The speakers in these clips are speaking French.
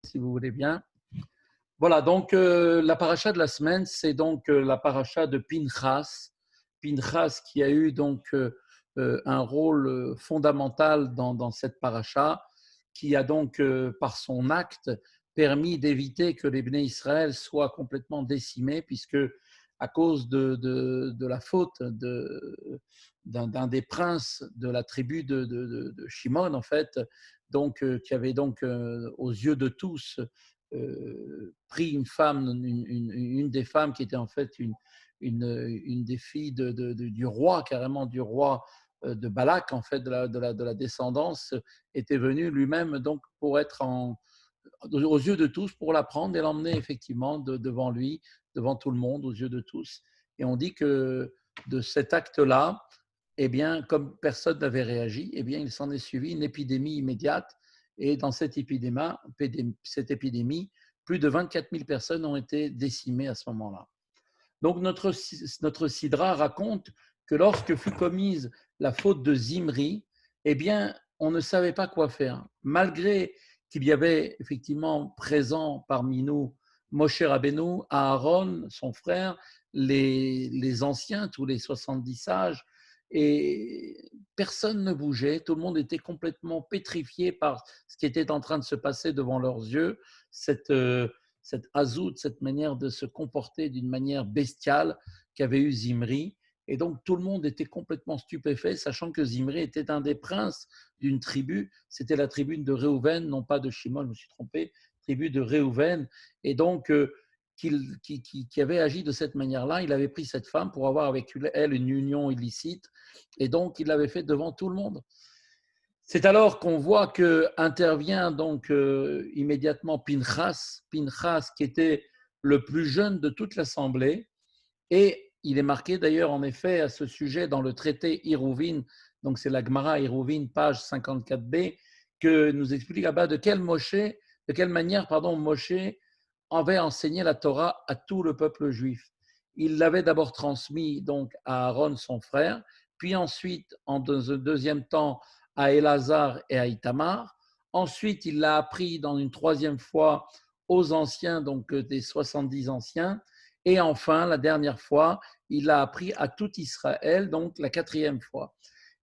si vous voulez bien. Voilà, donc la paracha de la semaine, c'est donc la paracha de Pinchas. Pinchas qui a eu donc un rôle fondamental dans cette paracha, qui a donc, par son acte, permis d'éviter que les Bnei Israël soient complètement décimés, puisque à cause de la faute d'un des princes de la tribu de Shimon, en fait, donc, qui avait donc, aux yeux de tous, pris une femme, une des femmes qui était en fait une des filles du roi, carrément du roi de Balak, en fait, de la descendance, était venu lui-même donc pour être aux yeux de tous, pour la prendre et l'emmener effectivement devant lui, devant tout le monde, aux yeux de tous. Et on dit que de cet acte-là, eh bien, comme personne n'avait réagi, eh bien, il s'en est suivi une épidémie immédiate. Et dans cette épidémie, plus de 24 000 personnes ont été décimées à ce moment-là. Donc, notre Sidra raconte que lorsque fut commise la faute de Zimri, eh bien, on ne savait pas quoi faire. Malgré qu'il y avait effectivement présent parmi nous Moshe Rabbeinu, Aaron, son frère, les anciens, tous les 70 sages, et personne ne bougeait, tout le monde était complètement pétrifié par ce qui était en train de se passer devant leurs yeux, cette hazout, cette manière de se comporter d'une manière bestiale qu'avait eu Zimri. Et donc tout le monde était complètement stupéfait, sachant que Zimri était un des princes d'une tribu, c'était la tribu de Réhouven, non pas de Shimon, je me suis trompé, tribu de Réhouven, et donc qui avait agi de cette manière-là. Il avait pris cette femme pour avoir avec elle une union illicite, et donc il l'avait fait devant tout le monde. C'est alors qu'on voit que intervient donc immédiatement Pinchas, qui était le plus jeune de toute l'assemblée, et il est marqué d'ailleurs en effet à ce sujet dans le traité Hérouvin, donc c'est la Gemara Hérouvin, page 54b, que nous explique là-bas de quelle manière Moshe avait enseigné la Torah à tout le peuple juif. Il l'avait d'abord transmis donc à Aaron, son frère, puis ensuite, en deuxième temps, à Elazar et à Itamar. Ensuite, il l'a appris dans une troisième fois aux anciens, donc des 70 anciens. Et enfin, la dernière fois, il l'a appris à tout Israël, donc la quatrième fois.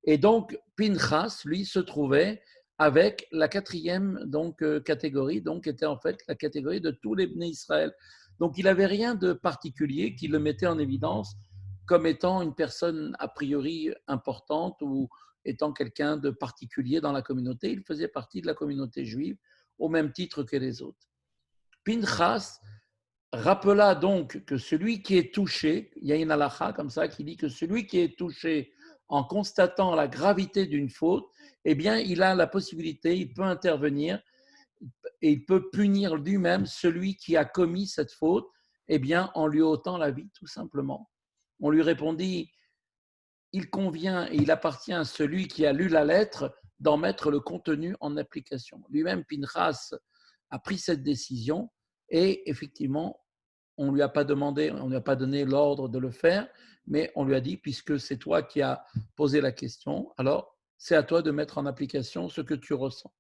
Et donc, Pinchas, lui, se trouvait avec la quatrième donc, catégorie, donc était en fait la catégorie de tous les Bnei Israël. Donc, il n'avait rien de particulier qui le mettait en évidence comme étant une personne a priori importante ou étant quelqu'un de particulier dans la communauté. Il faisait partie de la communauté juive au même titre que les autres. Pinchas rappela donc que celui qui est touché, il y a une halakha comme ça qui dit que celui qui est touché en constatant la gravité d'une faute, eh bien, il a la possibilité, il peut intervenir et il peut punir lui-même celui qui a commis cette faute, eh bien, en lui ôtant la vie, tout simplement. On lui répondit, il convient et il appartient à celui qui a lu la lettre d'en mettre le contenu en application. Lui-même, Pinchas a pris cette décision et effectivement, on ne lui a pas demandé, on ne lui a pas donné l'ordre de le faire, mais on lui a dit, puisque c'est toi qui as posé la question, alors c'est à toi de mettre en application ce que tu ressens.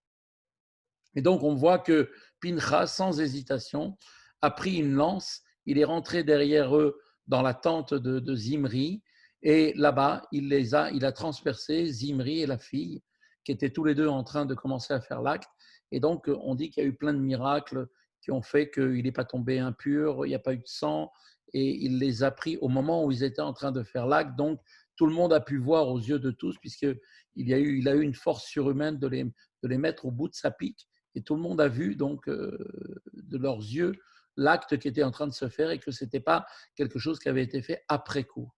Et donc, on voit que Pinchas, sans hésitation, a pris une lance, il est rentré derrière eux dans la tente de Zimri, et là-bas, il a transpercé Zimri et la fille, qui étaient tous les deux en train de commencer à faire l'acte. Et donc, on dit qu'il y a eu plein de miracles qui ont fait qu'il n'est pas tombé impur, il n'y a pas eu de sang, et il les a pris au moment où ils étaient en train de faire l'acte. Donc, tout le monde a pu voir aux yeux de tous, puisqu'il a eu une force surhumaine de les mettre au bout de sa pique. Et tout le monde a vu donc de leurs yeux l'acte qui était en train de se faire et que ce n'était pas quelque chose qui avait été fait après coup.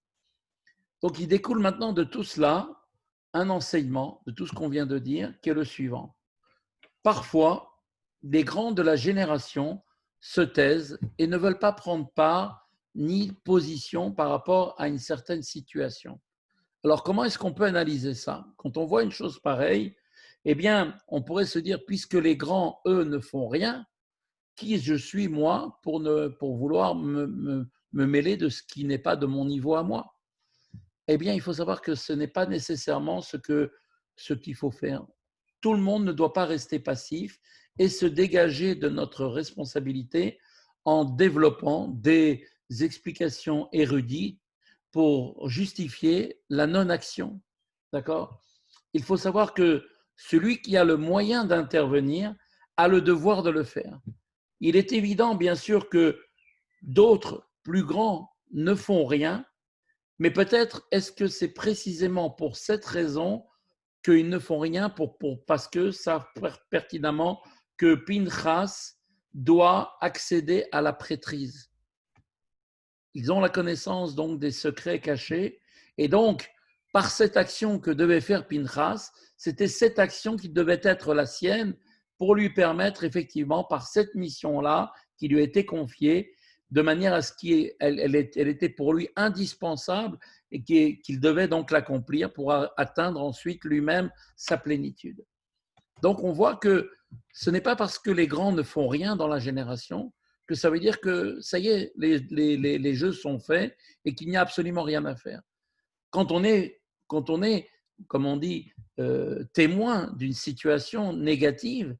Donc il découle maintenant de tout cela un enseignement, de tout ce qu'on vient de dire, qui est le suivant. Parfois, les grands de la génération se taisent et ne veulent pas prendre part ni position par rapport à une certaine situation. Alors comment est-ce qu'on peut analyser ça? Quand on voit une chose pareille, eh bien, on pourrait se dire, puisque les grands, eux, ne font rien, qui je suis, moi, pour vouloir me mêler de ce qui n'est pas de mon niveau à moi? Eh bien, il faut savoir que ce n'est pas nécessairement ce qu'il faut faire. Tout le monde ne doit pas rester passif et se dégager de notre responsabilité en développant des explications érudites pour justifier la non-action. D'accord? Il faut savoir que celui qui a le moyen d'intervenir a le devoir de le faire. Il est évident, bien sûr, que d'autres plus grands ne font rien, mais peut-être est-ce que c'est précisément pour cette raison qu'ils ne font rien parce que savent pertinemment que Pinchas doit accéder à la prêtrise. Ils ont la connaissance donc des secrets cachés et donc par cette action que devait faire Pinchas, c'était cette action qui devait être la sienne pour lui permettre effectivement par cette mission-là qui lui a été confiée de manière à ce qu'elle était pour lui indispensable et qu'il devait donc l'accomplir pour atteindre ensuite lui-même sa plénitude. Donc on voit que ce n'est pas parce que les grands ne font rien dans la génération que ça veut dire que ça y est, les jeux sont faits et qu'il n'y a absolument rien à faire. Quand on est, comme on dit, témoin d'une situation négative,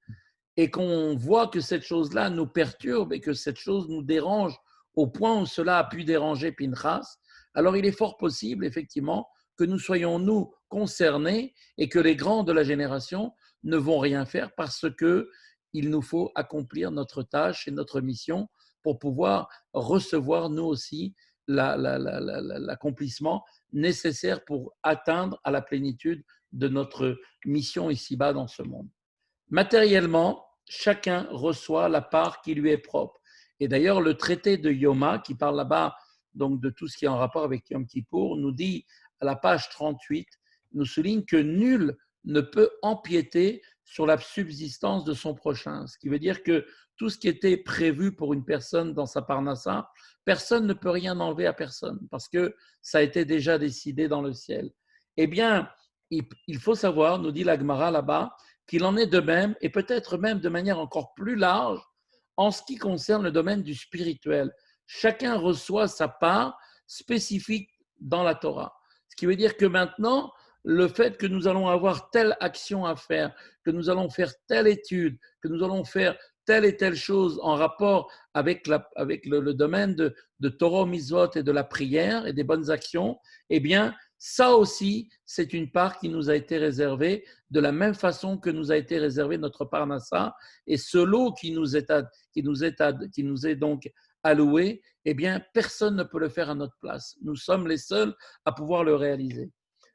et qu'on voit que cette chose-là nous perturbe et que cette chose nous dérange au point où cela a pu déranger Pinchas, alors il est fort possible, effectivement, que nous soyons, nous, concernés et que les grands de la génération ne vont rien faire parce qu'il nous faut accomplir notre tâche et notre mission pour pouvoir recevoir, nous aussi, l'accomplissement nécessaire pour atteindre à la plénitude de notre mission ici-bas dans ce monde. Matériellement, chacun reçoit la part qui lui est propre. Et d'ailleurs, le traité de Yoma, qui parle là-bas donc de tout ce qui est en rapport avec Yom Kippour, nous dit à la page 38, nous souligne que nul ne peut empiéter sur la subsistance de son prochain. Ce qui veut dire que tout ce qui était prévu pour une personne dans sa parnassa, personne ne peut rien enlever à personne parce que ça a été déjà décidé dans le ciel. Eh bien, il faut savoir, nous dit la Gemara là-bas, qu'il en est de même, et peut-être même de manière encore plus large, en ce qui concerne le domaine du spirituel. Chacun reçoit sa part spécifique dans la Torah. Ce qui veut dire que maintenant, le fait que nous allons avoir telle action à faire, que nous allons faire telle étude, que nous allons faire telle et telle chose en rapport avec le domaine de Torah, Mitzvot et de la prière et des bonnes actions, eh bien, ça aussi, c'est une part qui nous a été réservée de la même façon que nous a été réservé notre parnassa. Et ce lot qui nous est donc alloué, eh bien, personne ne peut le faire à notre place. Nous sommes les seuls à pouvoir le réaliser.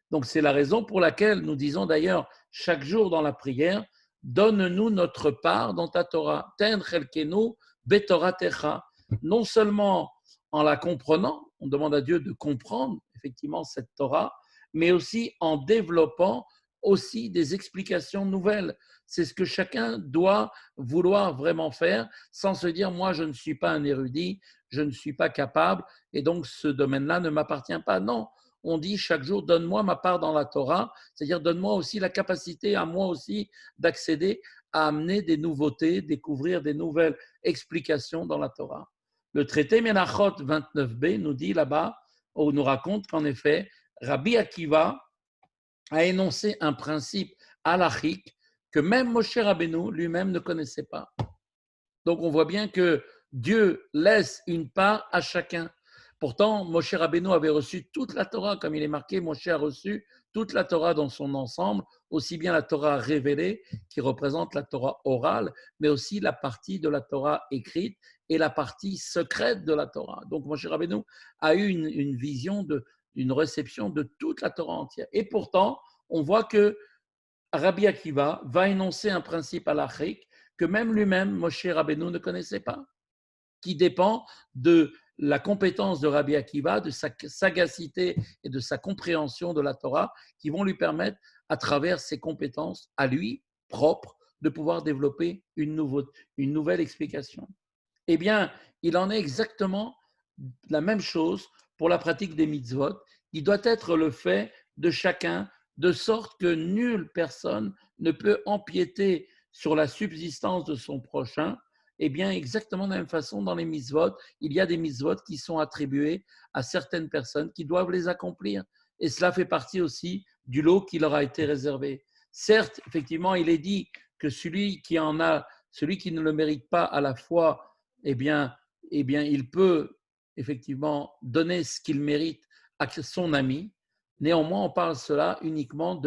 Donc, c'est la raison pour laquelle nous disons d'ailleurs chaque jour dans la prière, donne-nous notre part dans ta Torah. Ten chelkenu betoratecha. Non seulement en la comprenant, on demande à Dieu de comprendre effectivement cette Torah, mais aussi en développant aussi des explications nouvelles. C'est ce que chacun doit vouloir vraiment faire sans se dire moi je ne suis pas un érudit, je ne suis pas capable et donc ce domaine-là ne m'appartient pas. Non, on dit chaque jour donne-moi ma part dans la Torah, c'est-à-dire donne-moi aussi la capacité à moi aussi d'accéder à amener des nouveautés, découvrir des nouvelles explications dans la Torah. Le traité Menachot 29b nous dit là-bas, ou nous raconte qu'en effet, Rabbi Akiva a énoncé un principe halachique que même Moshe Rabbeinu lui-même ne connaissait pas. Donc on voit bien que Dieu laisse une part à chacun. Pourtant, Moshe Rabbeinu avait reçu toute la Torah, comme il est marqué, Moshe a reçu toute la Torah dans son ensemble, aussi bien la Torah révélée, qui représente la Torah orale, mais aussi la partie de la Torah écrite et la partie secrète de la Torah. Donc Moshe Rabbeinu a eu une vision, une réception de toute la Torah entière. Et pourtant, on voit que Rabbi Akiva va énoncer un principe halachique que même lui-même, Moshe Rabbeinu, ne connaissait pas, qui dépend de la compétence de Rabbi Akiva, de sa sagacité et de sa compréhension de la Torah, qui vont lui permettre, à travers ses compétences à lui propres, de pouvoir développer une nouvelle explication. Eh bien, il en est exactement la même chose pour la pratique des mitzvot, qui doit être le fait de chacun, de sorte que nulle personne ne peut empiéter sur la subsistance de son prochain. Eh bien, exactement de la même façon, dans les mitzvot, il y a des mitzvot qui sont attribués à certaines personnes qui doivent les accomplir. Et cela fait partie aussi du lot qui leur a été réservé. Certes, effectivement, il est dit que celui qui en a Celui qui ne le mérite pas à la fois, eh bien, il peut effectivement donner ce qu'il mérite à son ami. Néanmoins, on parle cela uniquement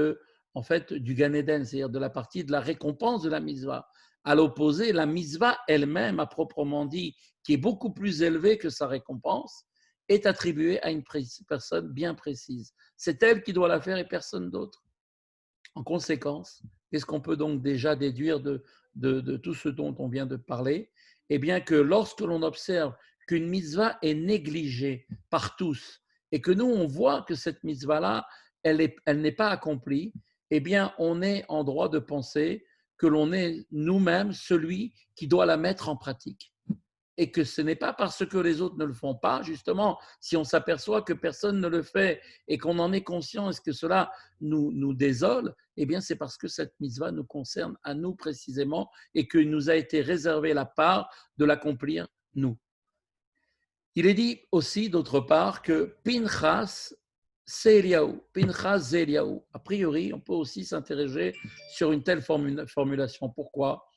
en fait, du Gan Eden, c'est-à-dire de la partie de la récompense de la mitzvah. À l'opposé, la mitzvah elle-même, à proprement dit, qui est beaucoup plus élevée que sa récompense, est attribuée à une personne bien précise. C'est elle qui doit la faire et personne d'autre. En conséquence, qu'est-ce qu'on peut donc déjà déduire de tout ce dont on vient de parler? Eh bien que lorsque l'on observe qu'une mitzvah est négligée par tous et que nous, on voit que cette mitzvah-là, elle n'est pas accomplie, eh bien, on est en droit de penser que l'on est nous-mêmes celui qui doit la mettre en pratique. Et que ce n'est pas parce que les autres ne le font pas, justement, si on s'aperçoit que personne ne le fait et qu'on en est conscient, est-ce que cela nous désole? Eh bien, c'est parce que cette mitzvah nous concerne à nous précisément et qu'il nous a été réservé la part de l'accomplir nous. Il est dit aussi, d'autre part, que Pinchas, c'est Eliaou. Pinchas, c'est Eliaou. A priori, on peut aussi s'interroger sur une telle formulation. Pourquoi?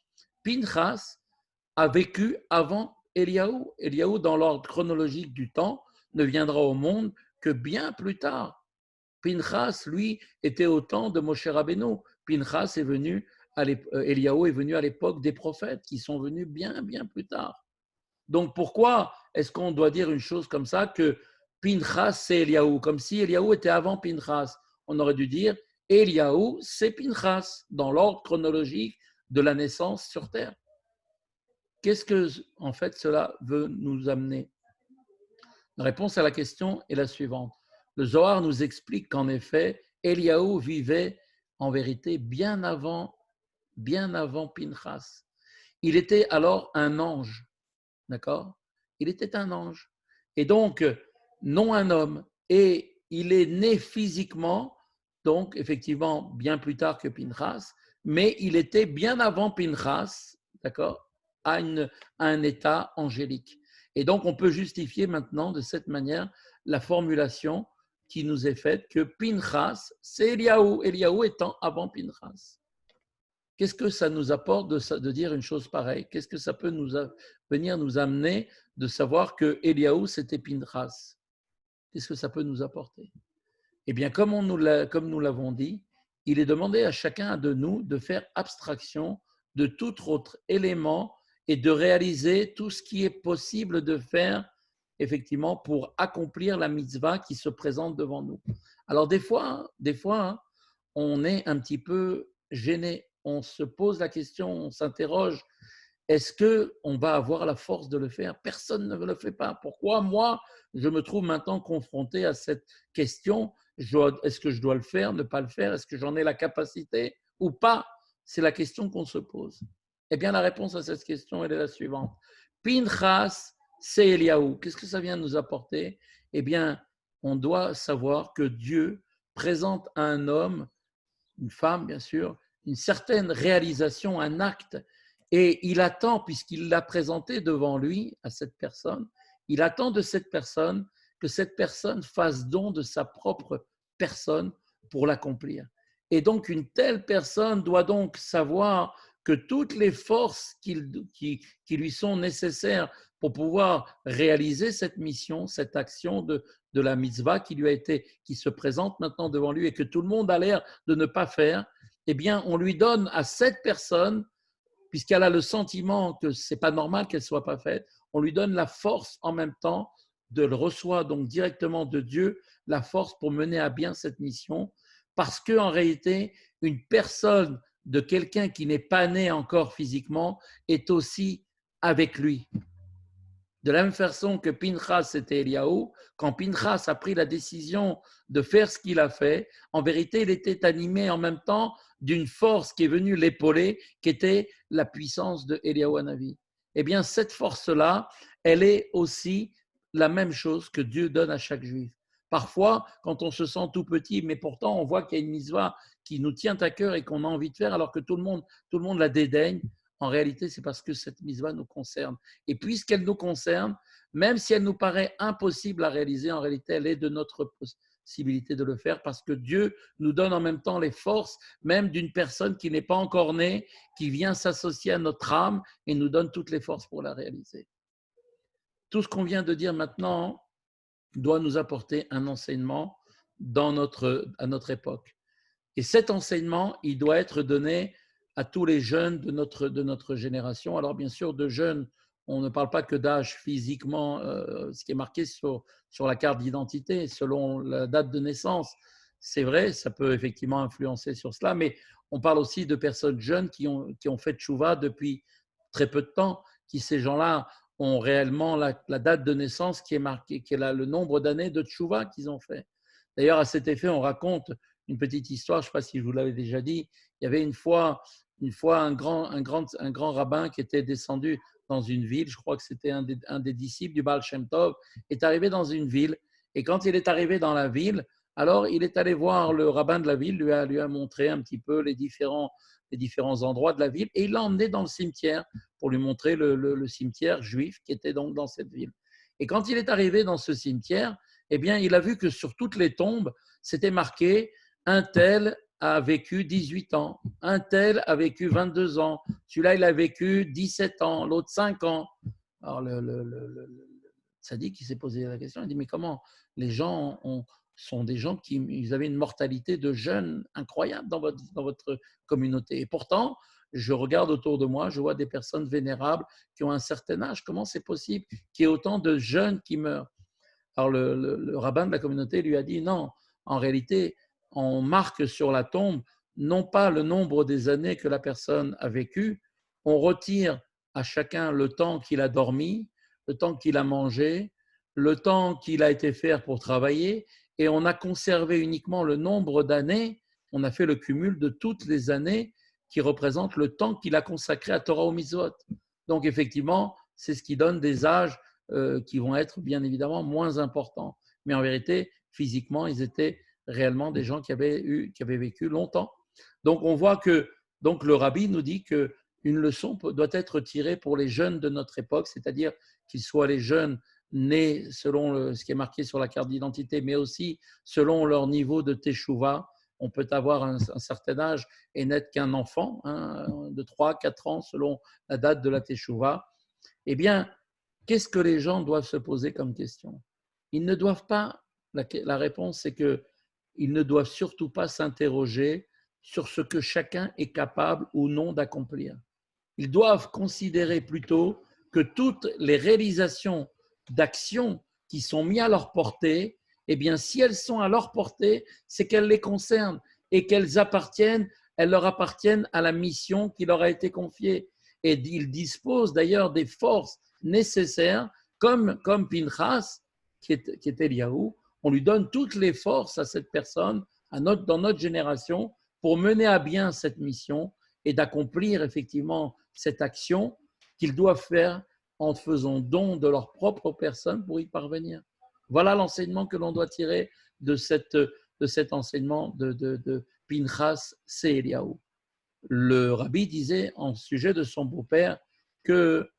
Pinchas a vécu avant Eliaou. Eliaou, dans l'ordre chronologique du temps, ne viendra au monde que bien plus tard. Pinchas, lui, était au temps de Moshe Rabbeinu. Pinchas est venu, Eliaou est venu à l'époque des prophètes qui sont venus bien, bien plus tard. Donc pourquoi est-ce qu'on doit dire une chose comme ça que Pinchas c'est Eliaou, comme si Eliaou était avant Pinchas? On aurait dû dire Eliaou c'est Pinchas dans l'ordre chronologique de la naissance sur terre. Qu'est-ce que en fait cela veut nous amener? La réponse à la question est la suivante. Le Zohar nous explique qu'en effet Eliaou vivait en vérité bien avant Pinchas. Il était alors un ange. D'accord? Il était un ange. Et donc, non un homme. Et il est né physiquement, donc effectivement, bien plus tard que Pinchas, mais il était bien avant Pinchas, d'accord? À un état angélique. Et donc, on peut justifier maintenant de cette manière la formulation qui nous est faite que Pinchas, c'est Eliaou, Eliaou étant avant Pinchas. Qu'est-ce que ça nous apporte de dire une chose pareille? Qu'est-ce que ça peut venir nous amener de savoir que Eliaou, c'était Pinchas? Qu'est-ce que ça peut nous apporter? Eh bien, comme nous l'avons dit, il est demandé à chacun de nous de faire abstraction de tout autre élément et de réaliser tout ce qui est possible de faire, effectivement, pour accomplir la mitzvah qui se présente devant nous. Alors, des fois, on est un petit peu gêné. On se pose la question, on s'interroge, est-ce qu'on va avoir la force de le faire? Personne ne le fait pas. Pourquoi moi, je me trouve maintenant confronté à cette question? Est-ce que je dois le faire, ne pas le faire? Est-ce que j'en ai la capacité ou pas? C'est la question qu'on se pose. Eh bien, la réponse à cette question, elle est la suivante. Pinchas, c'est Eliaou. Qu'est-ce que ça vient nous apporter? Eh bien, on doit savoir que Dieu présente à un homme, une femme bien sûr, une certaine réalisation, un acte, et il attend, puisqu'il l'a présenté devant lui à cette personne, il attend de cette personne que cette personne fasse don de sa propre personne pour l'accomplir. Et donc une telle personne doit donc savoir que toutes les forces qui lui sont nécessaires pour pouvoir réaliser cette mission, cette action de la mitzvah qui se présente maintenant devant lui et que tout le monde a l'air de ne pas faire, eh bien, on lui donne à cette personne, puisqu'elle a le sentiment que ce n'est pas normal qu'elle ne soit pas faite, on lui donne la force en même temps, de le reçoit donc directement de Dieu, la force pour mener à bien cette mission, parce qu'en réalité, une personne de quelqu'un qui n'est pas né encore physiquement est aussi avec lui. De la même façon que Pinchas c'était Eliaou, quand Pinchas a pris la décision de faire ce qu'il a fait, en vérité, il était animé en même temps d'une force qui est venue l'épauler, qui était la puissance de Eliaou Hanavi. Eh bien, cette force-là, elle est aussi la même chose que Dieu donne à chaque juif. Parfois, quand on se sent tout petit, mais pourtant on voit qu'il y a une mitzvah qui nous tient à cœur et qu'on a envie de faire, alors que tout le monde la dédaigne, en réalité, c'est parce que cette mitzvah nous concerne. Et puisqu'elle nous concerne, même si elle nous paraît impossible à réaliser, en réalité, elle est possibilité de le faire parce que Dieu nous donne en même temps les forces, même d'une personne qui n'est pas encore née, qui vient s'associer à notre âme et nous donne toutes les forces pour la réaliser. Tout ce qu'on vient de dire maintenant doit nous apporter un enseignement à notre époque. Et cet enseignement, il doit être donné à tous les jeunes de notre génération. Alors bien sûr, de jeunes, on ne parle pas que d'âge physiquement, ce qui est marqué sur la carte d'identité, selon la date de naissance. C'est vrai, ça peut effectivement influencer sur cela, mais on parle aussi de personnes jeunes qui ont fait tchouva depuis très peu de temps, qui ces gens-là ont réellement la date de naissance qui est marquée, qui est le nombre d'années de tchouva qu'ils ont fait. D'ailleurs, à cet effet, on raconte une petite histoire, je ne sais pas si je vous l'avais déjà dit. Il y avait une fois un grand rabbin qui était descendu dans une ville, je crois que c'était un des disciples du Baal Shem Tov, est arrivé dans une ville. Et quand il est arrivé dans la ville, alors il est allé voir le rabbin de la ville, lui a montré un petit peu les différents endroits de la ville, et il l'a emmené dans le cimetière pour lui montrer le cimetière juif qui était donc dans cette ville. Et quand il est arrivé dans ce cimetière, eh bien, il a vu que sur toutes les tombes, c'était marqué un tel a vécu 18 ans, un tel a vécu 22 ans, celui-là il a vécu 17 ans, l'autre 5 ans. Alors le tzaddik, il s'est posé la question, il dit mais comment les gens sont des gens qui ils avaient une mortalité de jeunes incroyable dans votre communauté. Et pourtant, je regarde autour de moi, je vois des personnes vénérables qui ont un certain âge. Comment c'est possible qu'il y ait autant de jeunes qui meurent? Alors le rabbin de la communauté lui a dit non, en réalité, on marque sur la tombe non pas le nombre des années que la personne a vécu, on retire à chacun le temps qu'il a dormi, le temps qu'il a mangé, le temps qu'il a été faire pour travailler, et on a conservé uniquement le nombre d'années, on a fait le cumul de toutes les années qui représentent le temps qu'il a consacré à Torah ou Mitzvot. Donc effectivement, c'est ce qui donne des âges qui vont être bien évidemment moins importants. Mais en vérité, physiquement, ils étaient réellement des gens qui avaient vécu longtemps. Donc on voit que donc le rabbi nous dit que une leçon doit être tirée pour les jeunes de notre époque, c'est-à-dire qu'ils soient les jeunes nés selon ce qui est marqué sur la carte d'identité, mais aussi selon leur niveau de teshuva. On peut avoir un certain âge et n'être qu'un enfant de 3-4 ans selon la date de la teshuva. Eh bien, qu'est-ce que les gens doivent se poser comme question? Ils ne doivent pas, la réponse c'est qu'ils ne doivent surtout pas s'interroger sur ce que chacun est capable ou non d'accomplir. Ils doivent considérer plutôt que toutes les réalisations d'actions qui sont mises à leur portée, eh bien, si elles sont à leur portée, c'est qu'elles les concernent et elles leur appartiennent à la mission qui leur a été confiée. Et ils disposent d'ailleurs des forces nécessaires, comme Pinchas, qui est Eliaou, on lui donne toutes les forces à cette personne, dans notre génération, pour mener à bien cette mission et d'accomplir effectivement cette action qu'ils doivent faire en faisant don de leur propre personne pour y parvenir. Voilà l'enseignement que l'on doit tirer de cet enseignement de Pinchas Eliaou. Le rabbi disait en sujet de son beau-père que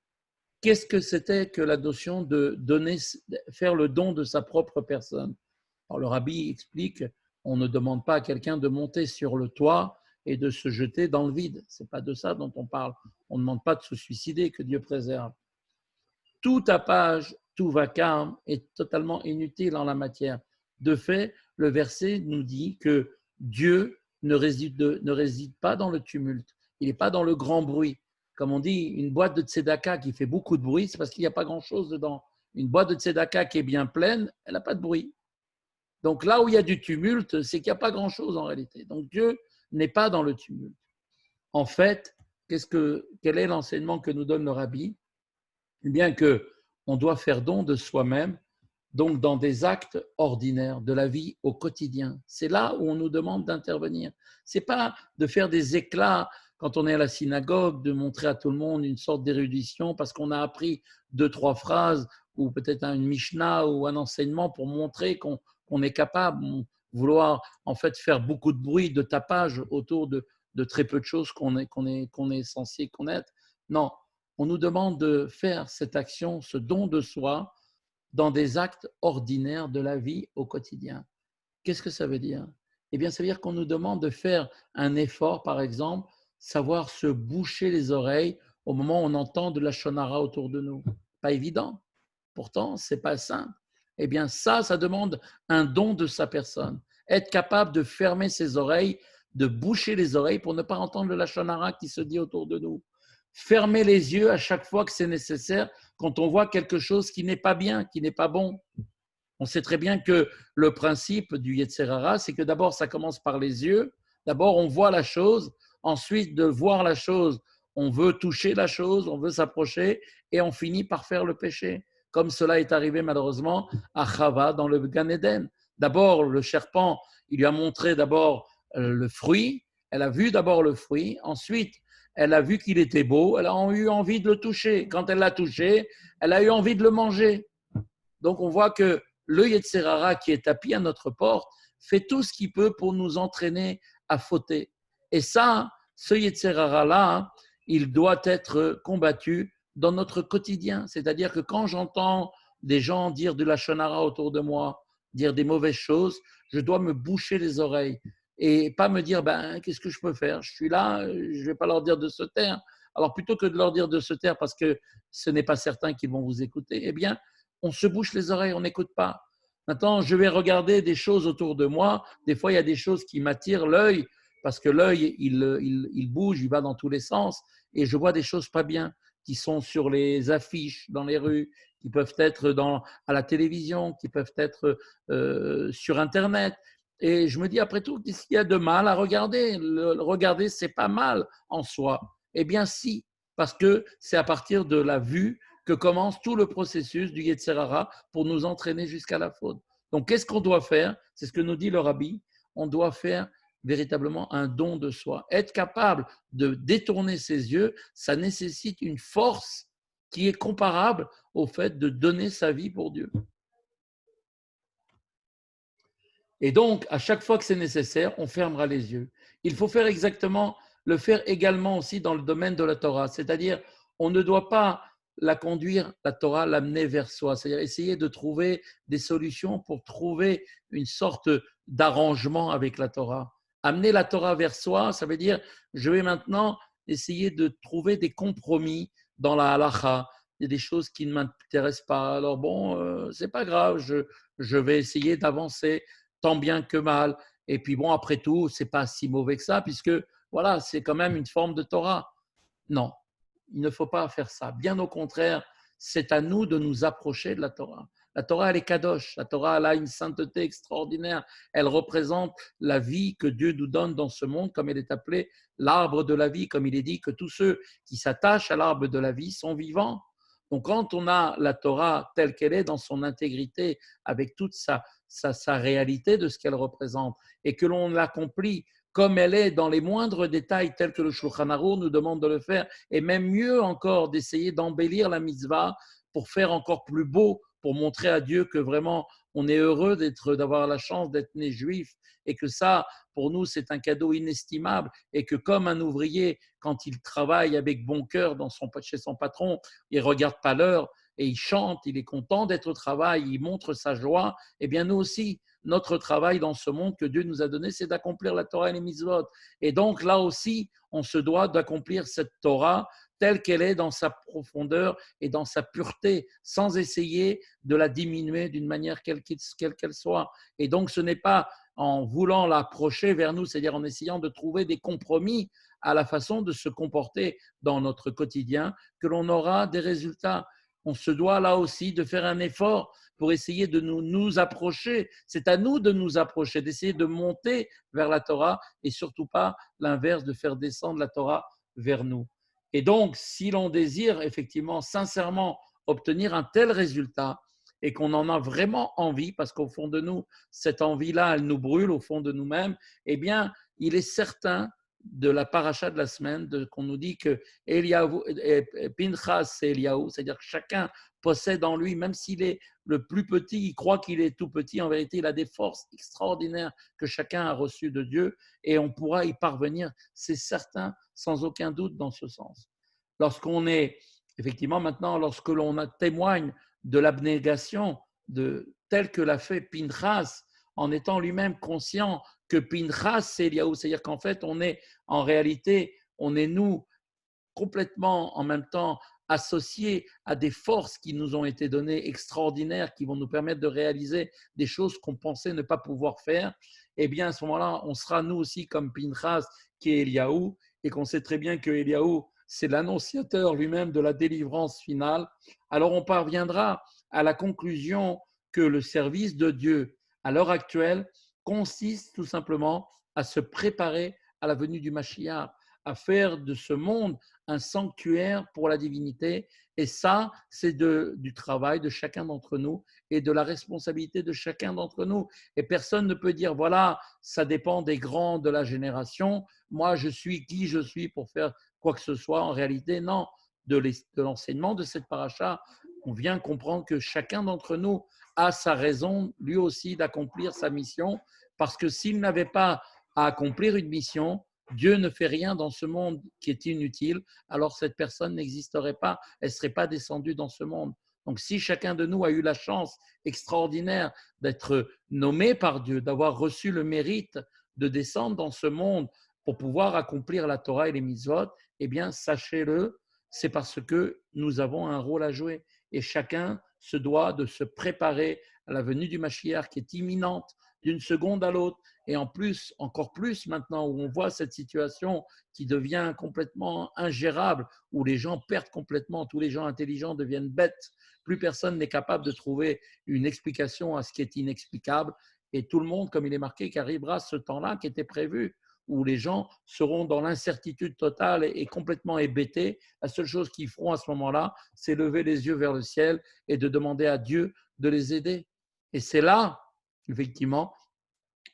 qu'est-ce que c'était que la notion de faire le don de sa propre personne. Alors le rabbi explique, on ne demande pas à quelqu'un de monter sur le toit et de se jeter dans le vide. Ce n'est pas de ça dont on parle. On ne demande pas de se suicider, que Dieu préserve. Tout tapage, tout vacarme est totalement inutile en la matière. De fait, le verset nous dit que Dieu ne réside pas dans le tumulte. Il n'est pas dans le grand bruit. Comme on dit, une boîte de tzedaka qui fait beaucoup de bruit, c'est parce qu'il n'y a pas grand-chose dedans. Une boîte de tzedaka qui est bien pleine, elle n'a pas de bruit. Donc là où il y a du tumulte, c'est qu'il n'y a pas grand-chose en réalité. Donc Dieu n'est pas dans le tumulte. En fait, quel est l'enseignement que nous donne le rabbi? Eh bien qu'on doit faire don de soi-même, donc dans des actes ordinaires de la vie au quotidien. C'est là où on nous demande d'intervenir. Ce n'est pas de faire des éclats quand on est à la synagogue, de montrer à tout le monde une sorte d'érudition parce qu'on a appris 2-3 phrases ou peut-être une Mishnah ou un enseignement pour montrer qu'on est capable, vouloir en fait faire beaucoup de bruit, de tapage autour de très peu de choses qu'on est censé connaître. Non, on nous demande de faire cette action, ce don de soi, dans des actes ordinaires de la vie au quotidien. Qu'est-ce que ça veut dire? Eh bien, ça veut dire qu'on nous demande de faire un effort, par exemple, savoir se boucher les oreilles au moment où on entend de la shonara autour de nous. Pas évident. Pourtant, c'est pas simple. Eh bien, ça demande un don de sa personne. Être capable de fermer ses oreilles, de boucher les oreilles pour ne pas entendre la shonara qui se dit autour de nous. Fermer les yeux à chaque fois que c'est nécessaire quand on voit quelque chose qui n'est pas bien, qui n'est pas bon. On sait très bien que le principe du Yetzer Hara, c'est que d'abord, ça commence par les yeux. D'abord, on voit la chose. Ensuite, de voir la chose, on veut toucher la chose, on veut s'approcher et on finit par faire le péché. Comme cela est arrivé malheureusement à Chava dans le Gan Eden. D'abord, le serpent, il lui a montré d'abord le fruit. Elle a vu d'abord le fruit. Ensuite, elle a vu qu'il était beau. Elle a eu envie de le toucher. Quand elle l'a touché, elle a eu envie de le manger. Donc, on voit que le Yetzer Hara qui est tapis à notre porte fait tout ce qu'il peut pour nous entraîner à fauter. Et ça, ce Yetzer Hara-là, il doit être combattu dans notre quotidien. C'est-à-dire que quand j'entends des gens dire de la shonara autour de moi, dire des mauvaises choses, je dois me boucher les oreilles et pas me dire qu'est-ce que je peux faire? Je suis là, je ne vais pas leur dire de se taire. Alors plutôt que de leur dire de se taire parce que ce n'est pas certain qu'ils vont vous écouter, eh bien, on se bouche les oreilles, on n'écoute pas. Maintenant, je vais regarder des choses autour de moi. Des fois, il y a des choses qui m'attirent l'œil parce que l'œil, il bouge, il va dans tous les sens. Et je vois des choses pas bien qui sont sur les affiches, dans les rues, qui peuvent être à la télévision, qui peuvent être sur Internet. Et je me dis, après tout, qu'est-ce qu'il y a de mal à regarder? Regarder, c'est pas mal en soi. Eh bien, si, parce que c'est à partir de la vue que commence tout le processus du Yetzer Hara pour nous entraîner jusqu'à la faute. Donc, qu'est-ce qu'on doit faire? C'est ce que nous dit le Rabbi. On doit faire véritablement un don de soi. Être capable de détourner ses yeux, ça nécessite une force qui est comparable au fait de donner sa vie pour Dieu. Et donc, à chaque fois que c'est nécessaire, on fermera les yeux. Il faut faire le faire également aussi dans le domaine de la Torah. C'est-à-dire, on ne doit pas la conduire, la Torah, l'amener vers soi. C'est-à-dire essayer de trouver des solutions pour trouver une sorte d'arrangement avec la Torah. Amener la Torah vers soi, ça veut dire, je vais maintenant essayer de trouver des compromis dans la halacha. Il y a des choses qui ne m'intéressent pas. Alors bon, c'est pas grave, je vais essayer d'avancer tant bien que mal. Et puis bon, après tout, c'est pas si mauvais que ça, puisque voilà, c'est quand même une forme de Torah. Non, il ne faut pas faire ça. Bien au contraire, c'est à nous de nous approcher de la Torah. La Torah, elle est kadosh. La Torah, elle a une sainteté extraordinaire. Elle représente la vie que Dieu nous donne dans ce monde, comme elle est appelée l'arbre de la vie, comme il est dit que tous ceux qui s'attachent à l'arbre de la vie sont vivants. Donc, quand on a la Torah telle qu'elle est dans son intégrité, avec toute sa réalité de ce qu'elle représente, et que l'on l'accomplit comme elle est dans les moindres détails, tels que le Shulchan Aruch nous demande de le faire, et même mieux encore d'essayer d'embellir la mitzvah pour faire encore plus beau, pour montrer à Dieu que vraiment on est heureux d'avoir la chance d'être né juif, et que ça, pour nous, c'est un cadeau inestimable, et que comme un ouvrier, quand il travaille avec bon cœur chez son patron, il ne regarde pas l'heure, et il chante, il est content d'être au travail, il montre sa joie, eh bien nous aussi, notre travail dans ce monde que Dieu nous a donné, c'est d'accomplir la Torah et les mitzvot. Et donc là aussi, on se doit d'accomplir cette Torah telle qu'elle est dans sa profondeur et dans sa pureté, sans essayer de la diminuer d'une manière quelle qu'elle soit. Et donc ce n'est pas en voulant l'approcher vers nous, c'est-à-dire en essayant de trouver des compromis à la façon de se comporter dans notre quotidien, que l'on aura des résultats. On se doit là aussi de faire un effort pour essayer de nous approcher. C'est à nous de nous approcher, d'essayer de monter vers la Torah et surtout pas l'inverse, de faire descendre la Torah vers nous. Et donc, si l'on désire effectivement, sincèrement, obtenir un tel résultat et qu'on en a vraiment envie, parce qu'au fond de nous, cette envie-là, elle nous brûle au fond de nous-mêmes, eh bien, il est certain de la paracha de la semaine, qu'on nous dit que Pinchas c'est Eliaou, c'est-à-dire que chacun possède en lui, même s'il est le plus petit, il croit qu'il est tout petit, en vérité, il a des forces extraordinaires que chacun a reçues de Dieu et on pourra y parvenir, c'est certain, sans aucun doute dans ce sens. Lorsqu'on est, effectivement, maintenant, lorsque l'on témoigne de l'abnégation telle que l'a fait Pinchas en étant lui-même conscient que Pinchas, c'est Eliaou. C'est-à-dire qu'en fait, en réalité, on est nous complètement en même temps associés à des forces qui nous ont été données extraordinaires, qui vont nous permettre de réaliser des choses qu'on pensait ne pas pouvoir faire, eh bien à ce moment-là, on sera nous aussi comme Pinchas qui est Eliaou, et qu'on sait très bien que Eliaou, c'est l'annonciateur lui-même de la délivrance finale. Alors on parviendra à la conclusion que le service de Dieu à l'heure actuelle consiste tout simplement à se préparer à la venue du Mashiach, à faire de ce monde un sanctuaire pour la divinité. Et ça, c'est du travail de chacun d'entre nous et de la responsabilité de chacun d'entre nous. Et personne ne peut dire, voilà, ça dépend des grands de la génération. Moi, je suis qui je suis pour faire quoi que ce soit. En réalité, non. De l'enseignement de cette paracha, on vient comprendre que chacun d'entre nous a sa raison, lui aussi, d'accomplir sa mission. Parce que s'il n'avait pas à accomplir une mission, Dieu ne fait rien dans ce monde qui est inutile, alors cette personne n'existerait pas, elle ne serait pas descendue dans ce monde. Donc si chacun de nous a eu la chance extraordinaire d'être nommé par Dieu, d'avoir reçu le mérite de descendre dans ce monde pour pouvoir accomplir la Torah et les mitzvot, eh bien sachez-le, c'est parce que nous avons un rôle à jouer et chacun se doit de se préparer à la venue du Mashiach qui est imminente d'une seconde à l'autre. Et en plus, encore plus maintenant où on voit cette situation qui devient complètement ingérable, où les gens perdent complètement, tous les gens intelligents deviennent bêtes, plus personne n'est capable de trouver une explication à ce qui est inexplicable. Et tout le monde, comme il est marqué, qu'arrivera ce temps-là qui était prévu, où les gens seront dans l'incertitude totale et complètement hébétés. La seule chose qu'ils feront à ce moment-là, c'est lever les yeux vers le ciel et de demander à Dieu de les aider. Et c'est là, effectivement,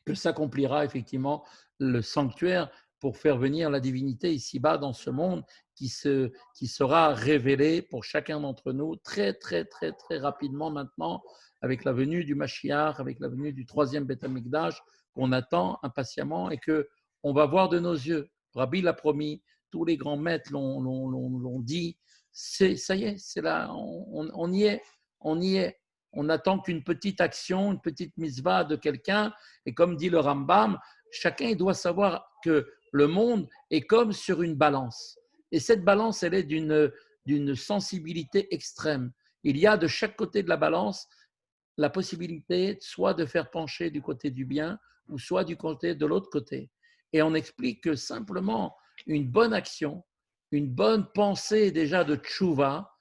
que s'accomplira effectivement le sanctuaire pour faire venir la divinité ici-bas dans ce monde qui sera révélé pour chacun d'entre nous très, très, très, très rapidement maintenant avec la venue du Mashiach, avec la venue du troisième Beth Amikdash qu'on attend impatiemment et qu'on va voir de nos yeux. Rabbi l'a promis, tous les grands maîtres l'ont dit, ça y est, c'est là, on y est, on y est. On n'attend qu'une petite action, une petite mitzvah de quelqu'un. Et comme dit le Rambam, chacun doit savoir que le monde est comme sur une balance. Et cette balance, elle est d'une sensibilité extrême. Il y a de chaque côté de la balance la possibilité soit de faire pencher du côté du bien ou soit du côté de l'autre côté. Et on explique que simplement une bonne action, une bonne pensée déjà de tchouva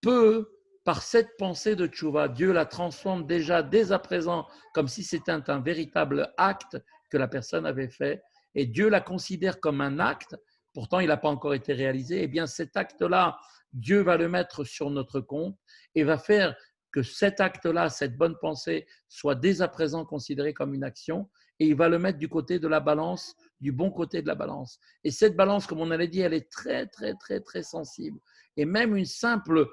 peut, par cette pensée de tchouva, Dieu la transforme déjà dès à présent comme si c'était un véritable acte que la personne avait fait et Dieu la considère comme un acte, pourtant il n'a pas encore été réalisé, et bien cet acte-là, Dieu va le mettre sur notre compte et va faire que cet acte-là, cette bonne pensée, soit dès à présent considéré comme une action et il va le mettre du côté de la balance, du bon côté de la balance. Et cette balance, comme on avait dit, elle est très, très, très, très sensible. Et même une simple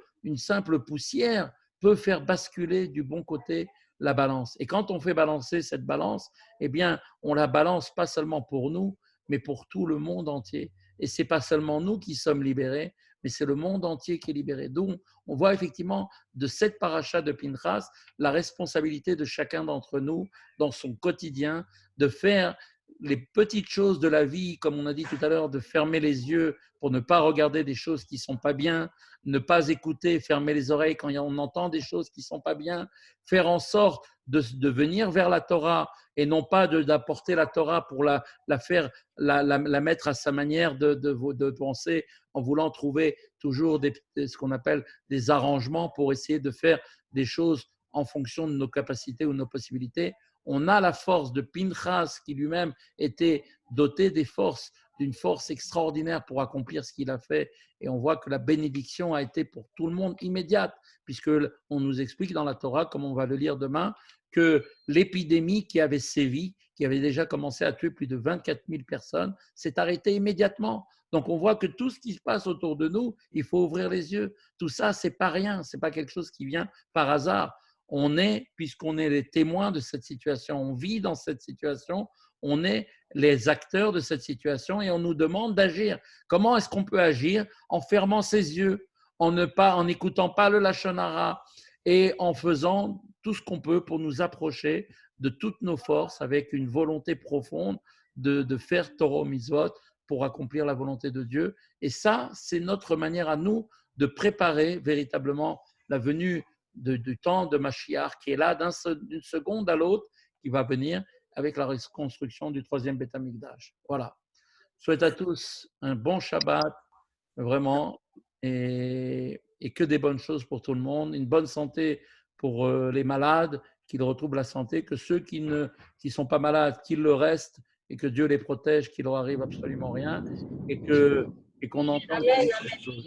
poussière peut faire basculer du bon côté la balance. Et quand on fait balancer cette balance, eh bien, on la balance pas seulement pour nous, mais pour tout le monde entier. Et c'est pas seulement nous qui sommes libérés, mais c'est le monde entier qui est libéré. Donc, on voit effectivement de cette paracha de Pinchas la responsabilité de chacun d'entre nous dans son quotidien de faire les petites choses de la vie, comme on a dit tout à l'heure, de fermer les yeux pour ne pas regarder des choses qui ne sont pas bien, ne pas écouter, fermer les oreilles quand on entend des choses qui ne sont pas bien, faire en sorte de venir vers la Torah et non pas d'apporter la Torah pour la faire, la mettre à sa manière de penser en voulant trouver toujours ce qu'on appelle des arrangements pour essayer de faire des choses en fonction de nos capacités ou de nos possibilités. On a la force de Pinchas qui lui-même était doté d'une force extraordinaire pour accomplir ce qu'il a fait. Et on voit que la bénédiction a été pour tout le monde immédiate, puisqu'on nous explique dans la Torah, comme on va le lire demain, que l'épidémie qui avait sévi, qui avait déjà commencé à tuer plus de 24 000 personnes, s'est arrêtée immédiatement. Donc on voit que tout ce qui se passe autour de nous, il faut ouvrir les yeux. Tout ça, c'est pas rien, c'est pas quelque chose qui vient par hasard. Puisqu'on est les témoins de cette situation, on vit dans cette situation, on est les acteurs de cette situation et on nous demande d'agir. Comment est-ce qu'on peut agir? En fermant ses yeux, en n'écoutant pas le Lachon Hara et en faisant tout ce qu'on peut pour nous approcher de toutes nos forces, avec une volonté profonde de faire Torah Mitzvot pour accomplir la volonté de Dieu. Et ça, c'est notre manière à nous de préparer véritablement la venue du temps de Mashiach, qui est là d'une seconde à l'autre, qui va venir avec la reconstruction du troisième Beth Amikdash. Voilà. Je souhaite à tous un bon Shabbat, vraiment, et que des bonnes choses pour tout le monde, une bonne santé pour les malades, qu'ils retrouvent la santé, que ceux qui ne sont pas malades, qu'ils le restent, et que Dieu les protège, qu'il leur arrive absolument rien, et qu'on entende. Amen, amen.